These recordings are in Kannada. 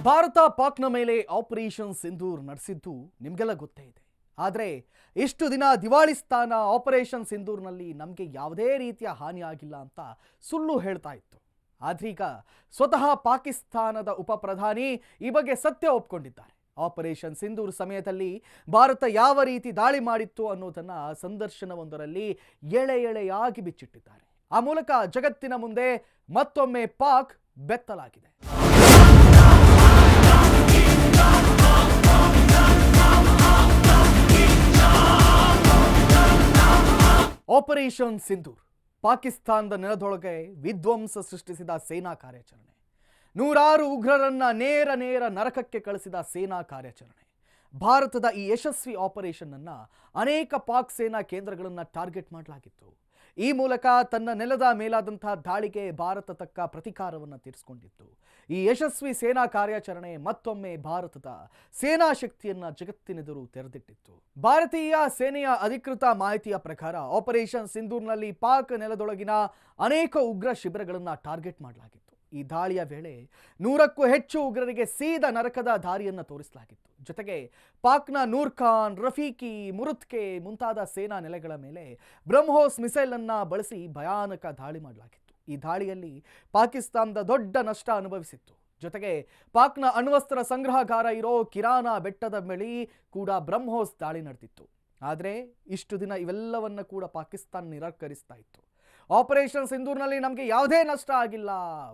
ಭಾರತ ಪಾಕ್ನ ಮೇಲೆ ಆಪರೇಷನ್ ಸಿಂಧೂರ್ ನಡೆಸಿದ್ದು ನಿಮಗೆಲ್ಲ ಗೊತ್ತೇ ಇದೆ. ಆದರೆ ಇಷ್ಟು ದಿನ ದಿವಾಳಿಸ್ತಾನ ಆಪರೇಷನ್ ಸಿಂಧೂರ್ನಲ್ಲಿ ನಮಗೆ ಯಾವುದೇ ರೀತಿಯ ಹಾನಿ ಆಗಿಲ್ಲ ಅಂತ ಸುಳ್ಳು ಹೇಳ್ತಾ ಇತ್ತು. ಆದ್ರೀಗ ಸ್ವತಃ ಪಾಕಿಸ್ತಾನದ ಉಪ ಪ್ರಧಾನಿ ಈ ಬಗ್ಗೆ ಸತ್ಯ ಒಪ್ಕೊಂಡಿದ್ದಾರೆ. ಆಪರೇಷನ್ ಸಿಂಧೂರ್ ಸಮಯದಲ್ಲಿ ಭಾರತ ಯಾವ ರೀತಿ ದಾಳಿ ಮಾಡಿತ್ತು ಅನ್ನೋದನ್ನ ಸಂದರ್ಶನವೊಂದರಲ್ಲಿ ಎಳೆಯಾಗಿ ಬಿಚ್ಚಿಟ್ಟಿದ್ದಾರೆ. ಆ ಮೂಲಕ ಜಗತ್ತಿನ ಮುಂದೆ ಮತ್ತೊಮ್ಮೆ ಪಾಕ್ ಬೆತ್ತಲಾಗಿದೆ. ಆಪರೇಷನ್ ಸಿಂಧೂರ್ ಪಾಕಿಸ್ತಾನದ ನೆಲದೊಳಗೆ ವಿಧ್ವಂಸ ಸೃಷ್ಟಿಸಿದ ಸೇನಾ ಕಾರ್ಯಾಚರಣೆ. ನೂರಾರು ಉಗ್ರರನ್ನ ನೇರ ನರಕಕ್ಕೆ ಕಳಿಸಿದ ಸೇನಾ ಕಾರ್ಯಾಚರಣೆ. ಭಾರತದ ಈ ಯಶಸ್ವಿ ಆಪರೇಷನ್ ಅನ್ನ ಅನೇಕ ಪಾಕ್ ಸೇನಾ ಕೇಂದ್ರಗಳನ್ನು ಟಾರ್ಗೆಟ್ ಮಾಡಲಾಗಿತ್ತು. ಈ ಮೂಲಕ ತನ್ನ ನೆಲದ ಮೇಲಾದಂತಹ ದಾಳಿಗೆ ಭಾರತ ತಕ್ಕ ಪ್ರತೀಕಾರವನ್ನು ತೀರಿಸಿಕೊಂಡಿತ್ತು. ಈ ಯಶಸ್ವಿ ಸೇನಾ ಕಾರ್ಯಾಚರಣೆ ಮತ್ತೊಮ್ಮೆ ಭಾರತದ ಸೇನಾ ಶಕ್ತಿಯನ್ನ ಜಗತ್ತಿನೆದುರು ತೆರೆದಿಟ್ಟಿತ್ತು. ಭಾರತೀಯ ಸೇನೆಯ ಅಧಿಕೃತ ಮಾಹಿತಿಯ ಪ್ರಕಾರ ಆಪರೇಷನ್ ಸಿಂಧೂರ್ನಲ್ಲಿ ಪಾಕ್ ನೆಲದೊಳಗಿನ ಅನೇಕ ಉಗ್ರ ಶಿಬಿರಗಳನ್ನು ಟಾರ್ಗೆಟ್ ಮಾಡಲಾಗಿತ್ತು. ಈ ದಾಳಿಯ ವೇಳೆ 100ಕ್ಕೂ ಹೆಚ್ಚು ಉಗ್ರರಿಗೆ ಸೀದಾ ನರಕದ ದಾರಿಯನ್ನು ತೋರಿಸಲಾಗಿತ್ತು. ಜೊತೆಗೆ ಪಾಕ್ನ ನೂರ್ ಖಾನ್, ರಫೀಕಿ, ಮುರುತ್ಕೆ ಮುಂತಾದ ಸೇನಾ ನೆಲೆಗಳ ಮೇಲೆ ಬ್ರಹ್ಮೋಸ್ ಮಿಸೈಲ್ ಅನ್ನ ಬಳಸಿ ಭಯಾನಕ ದಾಳಿ ಮಾಡಲಾಗಿತ್ತು. ಈ ದಾಳಿಯಲ್ಲಿ ಪಾಕಿಸ್ತಾನದ ದೊಡ್ಡ ನಷ್ಟ ಅನುಭವಿಸಿತ್ತು. ಜೊತೆಗೆ ಪಾಕ್ನ ಅಣ್ವಸ್ತ್ರ ಸಂಗ್ರಹಗಾರ ಇರೋ ಕಿರಾನ ಬೆಟ್ಟದ ಬಳಿ ಕೂಡ ಬ್ರಹ್ಮೋಸ್ ದಾಳಿ ನಡೆದಿತ್ತು. ಆದರೆ ಇಷ್ಟು ದಿನ ಇವೆಲ್ಲವನ್ನ ಕೂಡ ಪಾಕಿಸ್ತಾನ ನಿರಾಕರಿಸ್ತಾ ಇತ್ತು. ಆಪರೇಷನ್ ಸಿಂಧೂರ್ನಲ್ಲಿ ನಮಗೆ ಯಾವುದೇ ನಷ್ಟ ಆಗಿಲ್ಲ,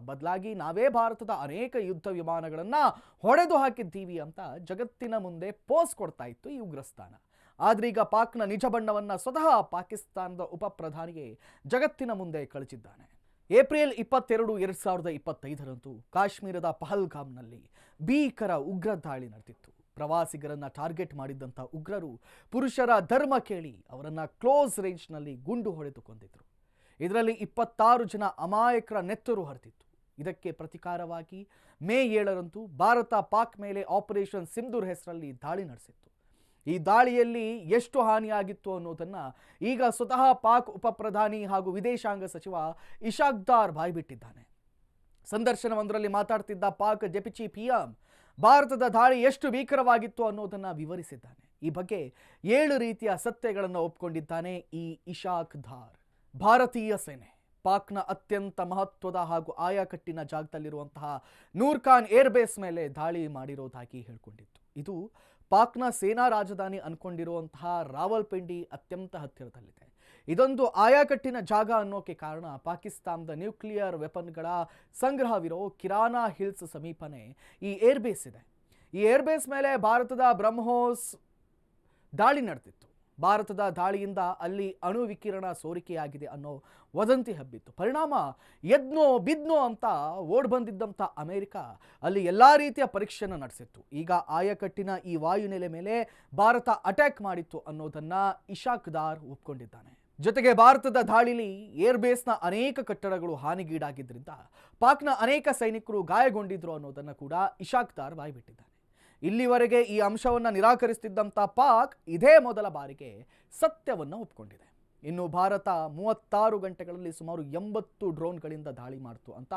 ಬದಲಾಗಿ ನಾವೇ ಭಾರತದ ಅನೇಕ ಯುದ್ಧ ವಿಮಾನಗಳನ್ನು ಹೊಡೆದು ಹಾಕಿದ್ದೀವಿ ಅಂತ ಜಗತ್ತಿನ ಮುಂದೆ ಪೋಸ್ ಕೊಡ್ತಾ ಇತ್ತು ಈ ಉಗ್ರಸ್ಥಾನ. ಆದ್ರೀಗ ಪಾಕ್ನ ನಿಜ ಬಣ್ಣವನ್ನು ಸ್ವತಃ ಪಾಕಿಸ್ತಾನದ ಉಪ ಪ್ರಧಾನಿಗೆ ಜಗತ್ತಿನ ಮುಂದೆ ಕಳಿಸಿದ್ದಾನೆ. ಏಪ್ರಿಲ್ 22, 2025 ಕಾಶ್ಮೀರದ ಪಹಲ್ಗಾಮ್ನಲ್ಲಿ ಭೀಕರ ಉಗ್ರ ದಾಳಿ ನಡೆದಿತ್ತು. ಪ್ರವಾಸಿಗರನ್ನ ಟಾರ್ಗೆಟ್ ಮಾಡಿದ್ದಂಥ ಉಗ್ರರು ಪುರುಷರ ಧರ್ಮ ಕೇಳಿ ಅವರನ್ನ ಕ್ಲೋಸ್ ರೇಂಜ್ನಲ್ಲಿ ಗುಂಡು ಹೊಡೆದು ಕೊಂದಿದ್ರು. ಇದರಲ್ಲಿ 26 ಜನ ಅಮಾಯಕರ ನೆತ್ತರು ಹರಿದಿತ್ತು. ಇದಕ್ಕೆ ಪ್ರತಿಕಾರವಾಗಿ ಮೇ 7 ಭಾರತ ಪಾಕ್ ಮೇಲೆ ಆಪರೇಷನ್ ಸಿಂಧೂರ್ ಹೆಸರಲ್ಲಿ ದಾಳಿ ನಡೆಸಿತ್ತು. ಈ ದಾಳಿಯಲ್ಲಿ ಎಷ್ಟು ಹಾನಿಯಾಗಿತ್ತು ಅನ್ನೋದನ್ನ ಈಗ ಸ್ವತಃ ಪಾಕ್ ಉಪ ಪ್ರಧಾನಿ ಹಾಗೂ ವಿದೇಶಾಂಗ ಸಚಿವ ಇಶಾಕ್ ದಾರ್ ಬಾಯ್ಬಿಟ್ಟಿದ್ದಾನೆ. ಸಂದರ್ಶನವೊಂದರಲ್ಲಿ ಮಾತಾಡ್ತಿದ್ದ ಪಾಕ್ ಡೆಪ್ಯೂಟಿ PM ಭಾರತದ ದಾಳಿ ಎಷ್ಟು ಭೀಕರವಾಗಿತ್ತು ಅನ್ನೋದನ್ನ ವಿವರಿಸಿದ್ದಾನೆ. ಈ ಬಗ್ಗೆ 7 ರೀತಿಯ ಸತ್ಯಗಳನ್ನು ಒಪ್ಪಿಕೊಂಡಿದ್ದಾನೆ ಈ ಇಶಾಕ್ ದಾರ್. ಭಾರತೀಯ ಸೇನೆ ಪಾಕ್ನ ಅತ್ಯಂತ ಮಹತ್ವದ ಹಾಗೂ ಆಯಾಕಟ್ಟಿನ ಜಾಗದಲ್ಲಿರುವಂತಹ ನೂರ್ ಖಾನ್ ಏರ್ಬೇಸ್ ಮೇಲೆ ದಾಳಿ ಮಾಡಿರೋದಾಗಿ ಹೇಳ್ಕೊಂಡಿತ್ತು. ಇದು ಪಾಕ್ನ ಸೇನಾ ರಾಜಧಾನಿ ಅನ್ಕೊಂಡಿರುವಂತಹ ರಾವಲ್ಪಿಂಡಿ ಅತ್ಯಂತ ಹತ್ತಿರದಲ್ಲಿದೆ. ಇದೊಂದು ಆಯಾಕಟ್ಟಿನ ಜಾಗ ಅನ್ನೋಕೆ ಕಾರಣ ಪಾಕಿಸ್ತಾನದ ನ್ಯೂಕ್ಲಿಯರ್ ವೆಪನ್ಗಳ ಸಂಗ್ರಹವಿರೋ ಕಿರಾನಾ ಹಿಲ್ಸ್ ಸಮೀಪನೇ ಈ ಏರ್ಬೇಸ್ ಇದೆ. ಈ ಏರ್ಬೇಸ್ ಮೇಲೆ ಭಾರತದ ಬ್ರಹ್ಮೋಸ್ ದಾಳಿ ನಡೆದಿತ್ತು. ಭಾರತದ ದಾಳಿಯಿಂದ ಅಲ್ಲಿ ಅಣು ವಿಕಿರಣ ಸೋರಿಕೆಯಾಗಿದೆ ಅನ್ನೋ ವದಂತಿ ಹಬ್ಬಿತ್ತು. ಪರಿಣಾಮ ಎದ್ನೋ ಬಿದ್ನೋ ಅಂತ ಓಡ್ ಬಂದಿದ್ದಂಥ ಅಮೆರಿಕ ಅಲ್ಲಿ ಎಲ್ಲ ರೀತಿಯ ಪರೀಕ್ಷೆಯನ್ನು ನಡೆಸಿತ್ತು. ಈಗ ಆಯಕಟ್ಟಿನ ಈ ವಾಯುನೆಲೆ ಮೇಲೆ ಭಾರತ ಅಟ್ಯಾಕ್ ಮಾಡಿತ್ತು ಅನ್ನೋದನ್ನ ಇಶಾಕ್ ದಾರ್ ಒಪ್ಕೊಂಡಿದ್ದಾನೆ. ಜೊತೆಗೆ ಭಾರತದ ದಾಳಿಲಿ ಏರ್ಬೇಸ್ನ ಅನೇಕ ಕಟ್ಟಡಗಳು ಹಾನಿಗೀಡಾಗಿದ್ದರಿಂದ ಪಾಕ್ನ ಅನೇಕ ಸೈನಿಕರು ಗಾಯಗೊಂಡಿದ್ರು ಅನ್ನೋದನ್ನ ಕೂಡ ಇಶಾಕ್ ದಾರ್ ಬಾಯ್ಬಿಟ್ಟಿದ್ದಾನೆ. ಇಲ್ಲಿವರೆಗೆ ಈ ಅಂಶವನ್ನು ನಿರಾಕರಿಸುತ್ತಿದ್ದಂಥ ಪಾಕ್ ಇದೇ ಮೊದಲ ಬಾರಿಗೆ ಸತ್ಯವನ್ನು ಒಪ್ಕೊಂಡಿದೆ. ಇನ್ನು ಭಾರತ 36 ಗಂಟೆಗಳಲ್ಲಿ ಸುಮಾರು 80 ಡ್ರೋನ್ಗಳಿಂದ ದಾಳಿ ಮಾಡಿತು ಅಂತ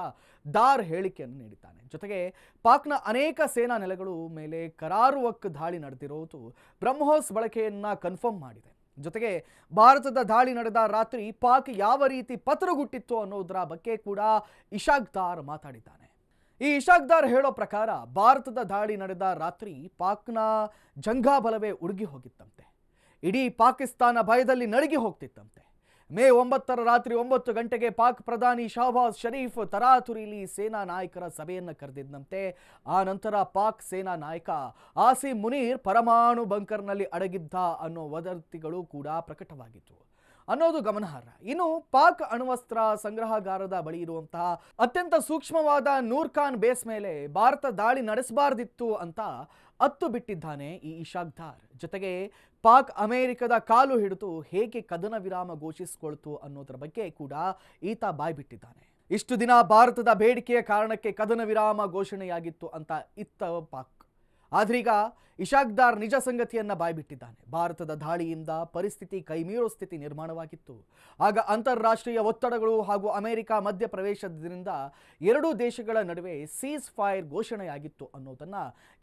ದಾರ್ ಹೇಳಿಕೆಯನ್ನು ನೀಡಿದ್ದಾನೆ. ಜೊತೆಗೆ ಪಾಕ್ನ ಅನೇಕ ಸೇನಾ ನೆಲೆಗಳು ಮೇಲೆ ಕರಾರುವಕ್ ದಾಳಿ ನಡೆದಿರೋದು ಬ್ರಹ್ಮೋಸ್ ಬಳಕೆಯನ್ನ ಕನ್ಫರ್ಮ್ ಮಾಡಿದೆ. ಜೊತೆಗೆ ಭಾರತದ ದಾಳಿ ನಡೆದ ರಾತ್ರಿ ಪಾಕ್ ಯಾವ ರೀತಿ ಪತರುಗುಟ್ಟಿತ್ತು ಅನ್ನೋದರ ಬಗ್ಗೆ ಕೂಡ ಇಶಾಕ್ ದಾರ್ ಮಾತಾಡಿದ್ದಾನೆ. ಈ ಇಶಾಕ್ ದಾರ್ ಹೇಳೋ ಪ್ರಕಾರ ಭಾರತದ ದಾಳಿ ನಡೆದ ರಾತ್ರಿ ಪಾಕ್ನ ಜಂಘಾಬಲವೇ ಉಡುಗಿ ಹೋಗಿತ್ತಂತೆ. ಇಡೀ ಪಾಕಿಸ್ತಾನ ಭಯದಲ್ಲಿ ನಡುಗಿ ಹೋಗ್ತಿತ್ತಂತೆ. ಮೇ 9 ರಾತ್ರಿ 9 ಗಂಟೆಗೆ ಪಾಕ್ ಪ್ರಧಾನಿ ಶಹಬಾಜ್ ಶರೀಫ್ ತರಾತುರಿಲಿ ಸೇನಾ ನಾಯಕರ ಸಭೆಯನ್ನು ಕರೆದಿದ್ದಂತೆ. ಆ ನಂತರ ಪಾಕ್ ಸೇನಾ ನಾಯಕ ಆಸಿಮ್ ಮುನೀರ್ ಪರಮಾಣು ಬಂಕರ್ನಲ್ಲಿ ಅಡಗಿದ್ದ ಅನ್ನೋ ವದಂತಿಗಳು ಕೂಡ ಪ್ರಕಟವಾಗಿತ್ತು ಅನ್ನೋದು ಗಮನಾರ್ಹ. ಇನ್ನು ಪಾಕ್ ಅಣ್ವಸ್ತ್ರ ಸಂಗ್ರಹಗಾರದ ಬಳಿ ಇರುವಂತಹ ಅತ್ಯಂತ ಸೂಕ್ಷ್ಮವಾದ ನೂರ್ ಖಾನ್ ಬೇಸ್ ಮೇಲೆ ಭಾರತ ದಾಳಿ ನಡೆಸಬಾರ್ದಿತ್ತು ಅಂತ ಅತ್ತು ಬಿಟ್ಟಿದ್ದಾನೆ ಈ ಇಶಾಕ್ ದಾರ್. ಜೊತೆಗೆ ಪಾಕ್ ಅಮೆರಿಕದ ಕಾಲು ಹಿಡಿದು ಹೇಗೆ ಕದನ ವಿರಾಮ ಘೋಷಿಸಿಕೊಳ್ತು ಅನ್ನೋದರ ಬಗ್ಗೆ ಕೂಡ ಈತ ಬಾಯ್ಬಿಟ್ಟಿದ್ದಾನೆ. ಇಷ್ಟು ದಿನ ಭಾರತದ ಬೇಡಿಕೆಯ ಕಾರಣಕ್ಕೆ ಕದನ ವಿರಾಮ ಘೋಷಣೆಯಾಗಿತ್ತು ಅಂತ ಇತ್ತ ಪಾಕ್. ಆದ್ರೀಗ ಇಶಾಕ್ದಾರ್ ನಿಜ ಸಂಗತಿಯನ್ನ ಬಾಯ್ಬಿಟ್ಟಿದ್ದಾನೆ. ಭಾರತದ ದಾಳಿಯಿಂದ ಪರಿಸ್ಥಿತಿ ಕೈಮೀರೋ ಸ್ಥಿತಿ ನಿರ್ಮಾಣವಾಗಿತ್ತು. ಆಗ ಅಂತಾರಾಷ್ಟ್ರೀಯ ಒತ್ತಡಗಳು ಹಾಗೂ ಅಮೆರಿಕ ಮಧ್ಯಪ್ರವೇಶದಿಂದ ಎರಡೂ ದೇಶಗಳ ನಡುವೆ ಸೀಸ್ ಫೈರ್ ಘೋಷಣೆಯಾಗಿತ್ತು ಅನ್ನೋದನ್ನ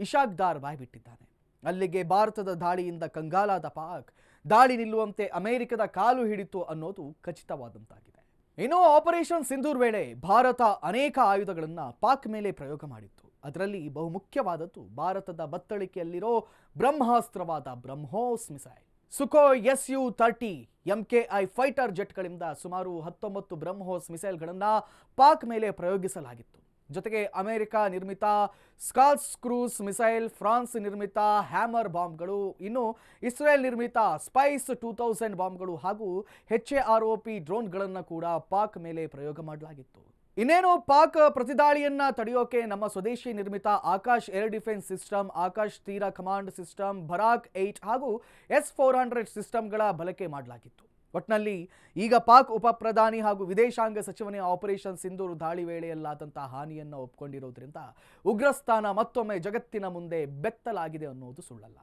ಇಶಾಕ್ದಾರ್ ಬಾಯ್ಬಿಟ್ಟಿದ್ದಾನೆ. ಅಲ್ಲಿಗೆ ಭಾರತದ ದಾಳಿಯಿಂದ ಕಂಗಾಲಾದ ಪಾಕ್ ದಾಳಿ ನಿಲ್ಲುವಂತೆ ಅಮೆರಿಕದ ಕಾಲು ಹಿಡಿತು ಅನ್ನೋದು ಖಚಿತವಾದಂತಾಗಿದೆ. ಇನ್ನು ಆಪರೇಷನ್ ಸಿಂಧೂರ್ ವೇಳೆ ಭಾರತ ಅನೇಕ ಆಯುಧಗಳನ್ನು ಪಾಕ್ ಮೇಲೆ ಪ್ರಯೋಗ ಮಾಡಿತ್ತು. ಅದರಲ್ಲಿ ಬಹುಮುಖ್ಯವಾದದ್ದು ಭಾರತದ ಬತ್ತಳಿಕೆಯಲ್ಲಿರೋ ಬ್ರಹ್ಮಾಸ್ತ್ರವಾದ BrahMos missile. Sukhoi Su-30 MKI fighter ಜೆಟ್ಗಳಿಂದ ಸುಮಾರು 19 ಬ್ರಹ್ಮೋಸ್ ಮಿಸೈಲ್ಗಳನ್ನು ಪಾಕ್ ಮೇಲೆ ಪ್ರಯೋಗಿಸಲಾಗಿತ್ತು. ಜೊತೆಗೆ ಅಮೆರಿಕ ನಿರ್ಮಿತ ಸ್ಕಾಲ್ಸ್ ಕ್ರೂಸ್ ಮಿಸೈಲ್, ಫ್ರಾನ್ಸ್ ನಿರ್ಮಿತ ಹ್ಯಾಮರ್ ಬಾಂಬ್ಗಳು, ಇನ್ನು ಇಸ್ರೇಲ್ ನಿರ್ಮಿತ ಸ್ಪೈಸ್ 2000 ಬಾಂಬ್ಗಳು ಹಾಗೂ HAROP ಡ್ರೋನ್ಗಳನ್ನು ಕೂಡ ಪಾಕ್ ಮೇಲೆ ಪ್ರಯೋಗ ಮಾಡಲಾಗಿತ್ತು. ಇನ್ನೇನು ಪಾಕ್ ಪ್ರತಿದಾಳಿಯನ್ನ ತಡೆಯೋಕೆ ನಮ್ಮ ಸ್ವದೇಶಿ ನಿರ್ಮಿತ Akash air defence system, Akash ತೀರ ಕಮಾಂಡ್ ಸಿಸ್ಟಮ್, ಬರಾಕ್ 8 ಹಾಗೂ S-400 ಸಿಸ್ಟಮ್ಗಳ ಬಳಕೆ ಮಾಡಲಾಗಿತ್ತು. ಒಟ್ನಲ್ಲಿ ಈಗ ಪಾಕ್ ಉಪ ಪ್ರಧಾನಿ ಹಾಗೂ ವಿದೇಶಾಂಗ ಸಚಿವನೇ ಆಪರೇಷನ್ ಸಿಂಧೂರ್ ದಾಳಿ ವೇಳೆಯಲ್ಲಾದಂತಹ ಹಾನಿಯನ್ನು ಒಪ್ಕೊಂಡಿರೋದ್ರಿಂದ ಉಗ್ರಸ್ಥಾನ ಮತ್ತೊಮ್ಮೆ ಜಗತ್ತಿನ ಮುಂದೆ ಬೆತ್ತಲಾಗಿದೆ ಅನ್ನೋದು ಸುಳ್ಳಲ್ಲ.